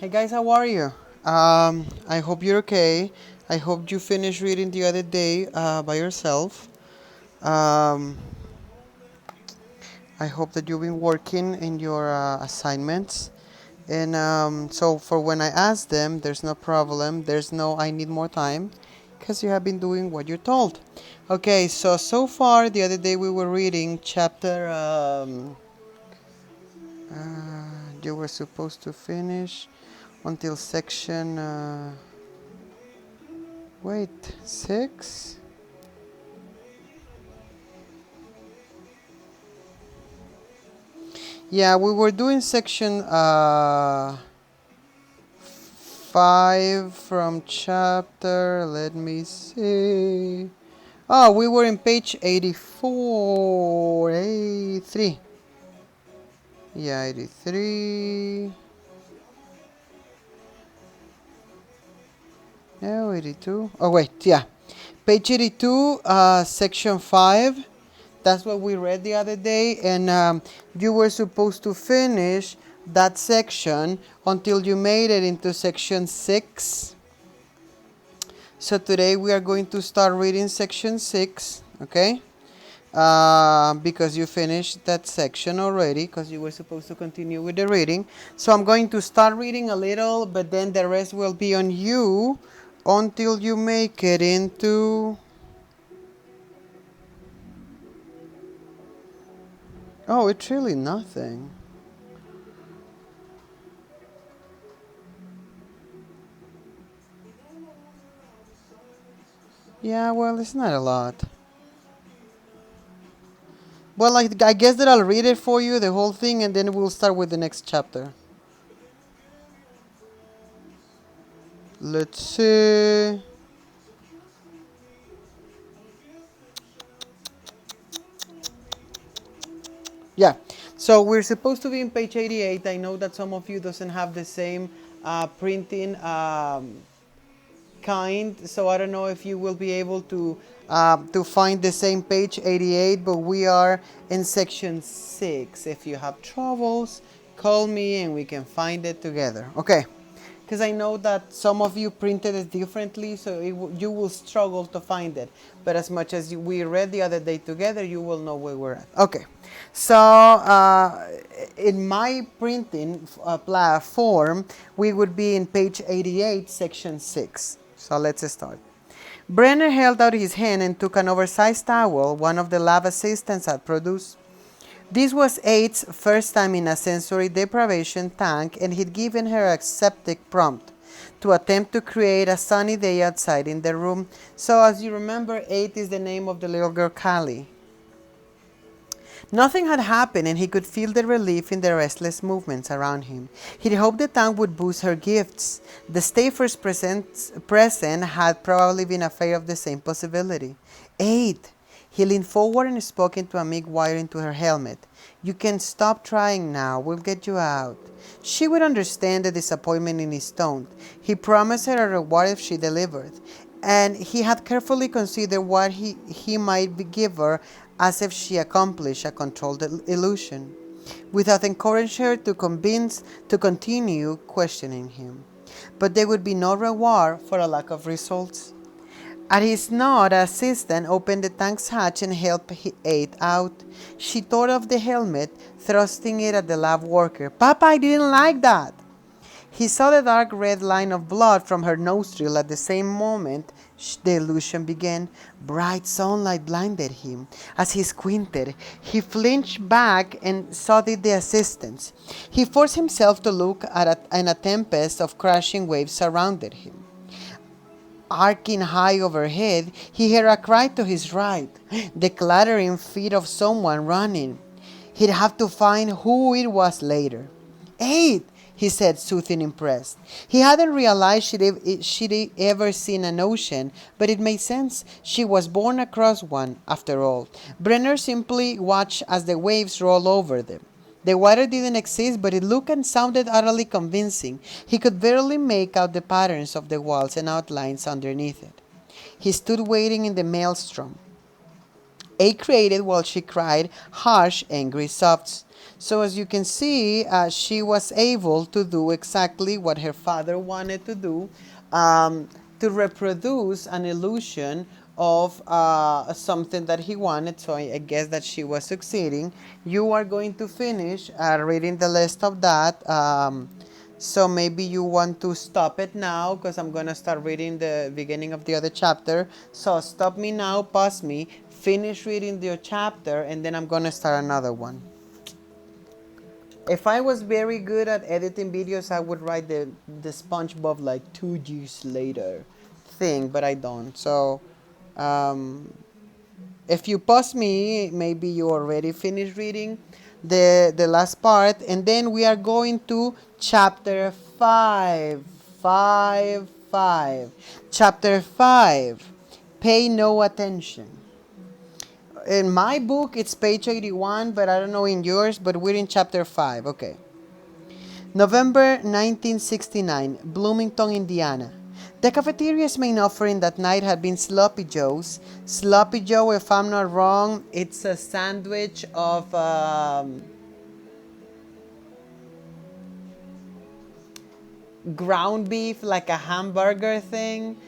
Hey guys, how are you? I hope you're okay. I hope you finished reading the other day by yourself. Um, I hope that you've been working in your assignments. And so for when I ask them, there's no problem. There's no I need more time because you have been doing what you're told. Okay, so far the other day we were reading chapter. You were supposed to finish until section. Wait, 6? Yeah, we were doing section 5 from chapter, let me see. Oh, we were in page 84, 83. Yeah, 83. No, 82. Oh, wait, yeah. Page 82, section 5. That's what we read the other day, and you were supposed to finish that section until you made it into section 6. So today we are going to start reading section 6, okay? Because you finished that section already, because you were supposed to continue with the reading. So I'm going to start reading a little, but then the rest will be on you until you make it into... Oh, it's really nothing. Yeah, well, it's not a lot. Well, I guess that I'll read it for you, the whole thing, and then we'll start with the next chapter. Let's see. Yeah, so we're supposed to be in page 88. I know that some of you doesn't have the same printing kind, so I don't know if you will be able to find the same page 88, but we are in section 6. If you have troubles, call me and we can find it together. Okay, because I know that some of you printed it differently, so you will struggle to find it, but as much as we read the other day together, you will know where we're at. Okay, so in my printing form, we would be in page 88, section 6. So let's start. Brenner held out his hand and took an oversized towel one of the lab assistants had produced. This was Aid's first time in a sensory deprivation tank, and he'd given her a septic prompt to attempt to create a sunny day outside in the room. So as you remember, Aid is the name of the little girl Callie. Nothing had happened, and he could feel the relief in the restless movements around him. He'd hoped the tank would boost her gifts. The Staffers present had probably been afraid of the same possibility. Aid! He leaned forward and spoke into a mic wire into her helmet. You can stop trying now. We'll get you out. She would understand the disappointment in his tone. He promised her a reward if she delivered, and he had carefully considered what he might give her as if she accomplished a controlled illusion, without encouraging her to continue questioning him. But there would be no reward for a lack of results. At his nod, the assistant opened the tank's hatch and helped Aid out. She tore off the helmet, thrusting it at the lab worker. Papa, I didn't like that. He saw the dark red line of blood from her nostril. At the same moment the illusion began. Bright sunlight blinded him. As he squinted, he flinched back and saw the assistants. He forced himself to look at and a tempest of crashing waves surrounded him. Arcing high overhead, he heard a cry to his right, the clattering feet of someone running. He'd have to find who it was later. Aid! He said, soothing, impressed. He hadn't realized she'd ever seen an ocean, but it made sense. She was born across one, after all. Brenner simply watched as the waves rolled over them. The water didn't exist, but it looked and sounded utterly convincing. He could barely make out the patterns of the walls and outlines underneath it. He stood waiting in the maelstrom. Aid created while she cried harsh, angry sobs. So as you can see, she was able to do exactly what her father wanted to do, to reproduce an illusion of something that he wanted. So I guess that she was succeeding. You are going to finish reading the list of that. So maybe you want to stop it now because I'm going to start reading the beginning of the other chapter. So stop me now, pause me, finish reading your chapter, and then I'm going to start another one. If I was very good at editing videos, I would write the SpongeBob like 2 years later thing, but I don't. So um, if you pause me, maybe you already finished reading the last part, and then we are going to chapter 5. 5, 5. Chapter 5. Pay no attention. In my book, it's page 81, but I don't know in yours, but we're in chapter 5. Okay. November 1969, Bloomington, Indiana. The cafeteria's main offering that night had been Sloppy Joe's. Sloppy Joe, if I'm not wrong, it's a sandwich of ground beef, like a hamburger thing.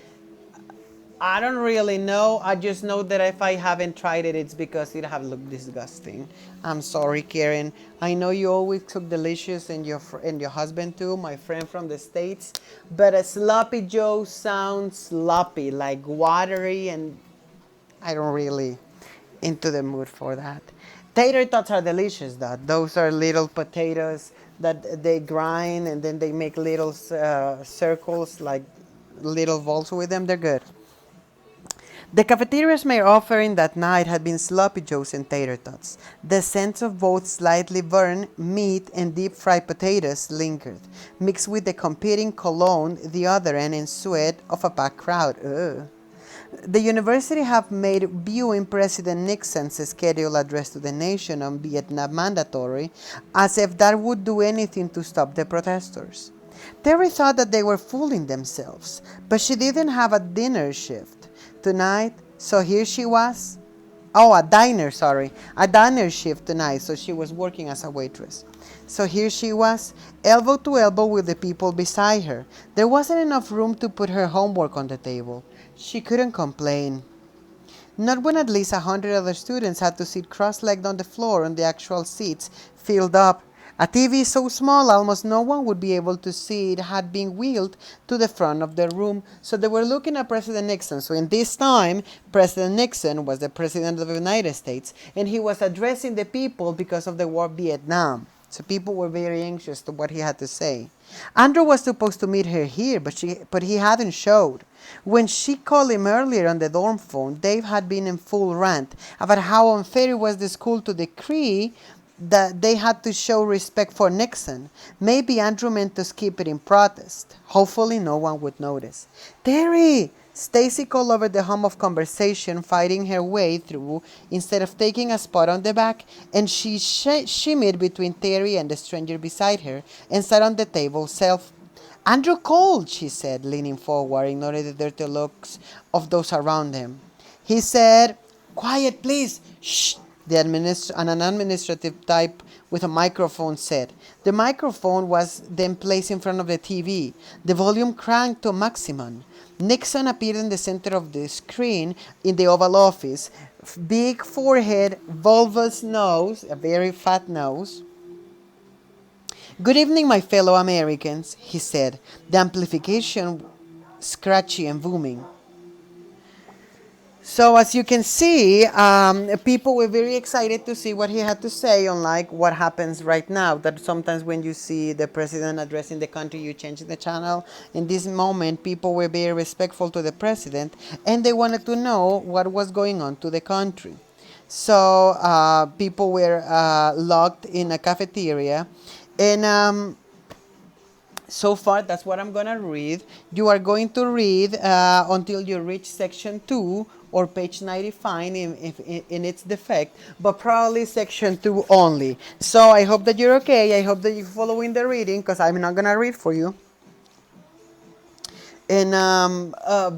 I don't really know. I just know that if I haven't tried it, it's because it have looked disgusting. I'm sorry, Karen. I know you always cook delicious, and your husband too, my friend from the States. But a sloppy Joe sounds sloppy, like watery, and I don't really into the mood for that. Tater tots are delicious, though. Those are little potatoes that they grind, and then they make little circles, like little balls with them. They're good. The cafeteria's main offering that night had been sloppy joes and tater tots. The scent of both slightly burned meat and deep-fried potatoes lingered, mixed with the competing cologne the other end in sweat of a packed crowd. Ugh. The university have made viewing President Nixon's scheduled address to the nation on Vietnam mandatory, as if that would do anything to stop the protesters. Terry thought that they were fooling themselves, but she didn't have a dinner shift tonight, so here she was. Oh, a diner, sorry. A diner shift tonight, so she was working as a waitress. So here she was, elbow to elbow with the people beside her. There wasn't enough room to put her homework on the table. She couldn't complain. Not when at least 100 other students had to sit cross-legged on the floor on the actual seats filled up. A TV so small almost no one would be able to see it had been wheeled to the front of the room. So they were looking at President Nixon. So in this time, President Nixon was the President of the United States, and he was addressing the people because of the war in Vietnam. So people were very anxious to what he had to say. Andrew was supposed to meet her here, but he hadn't showed. When she called him earlier on the dorm phone, Dave had been in full rant about how unfair it was the school to decree that they had to show respect for Nixon. Maybe Andrew meant to skip it in protest. Hopefully no one would notice. Terry! Stacy called over the hum of conversation, fighting her way through instead of taking a spot on the back, and she shimmied between Terry and the stranger beside her and sat on the table self. Andrew called, she said, leaning forward, ignoring the dirty looks of those around him. He said, "Quiet, please. Shh," an administrative type with a microphone said. The microphone was then placed in front of the TV, the volume cranked to maximum. Nixon appeared in the center of the screen in the Oval Office. Big forehead, bulbous nose, a very fat nose. "Good evening, my fellow Americans," he said, the amplification scratchy and booming. So as you can see, people were very excited to see what he had to say, unlike what happens right now, that sometimes when you see the president addressing the country, you change the channel. In this moment, people were very respectful to the president, and they wanted to know what was going on to the country. So people were locked in a cafeteria, and so far, that's what I'm going to read. You are going to read until you reach section 2 or page 95 in its defect, but probably section 2 only. So I hope that you're okay. I hope that you're following the reading, because I'm not going to read for you. And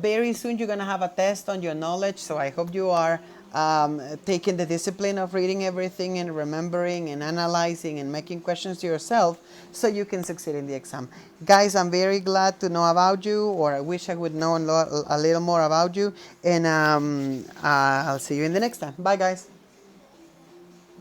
very soon you're going to have a test on your knowledge, so I hope you are taking the discipline of reading everything and remembering and analyzing and making questions to yourself so you can succeed in the exam. Guys, I'm very glad to know about you, or I wish I would know a little more about you, and I'll see you in the next time. Bye, guys.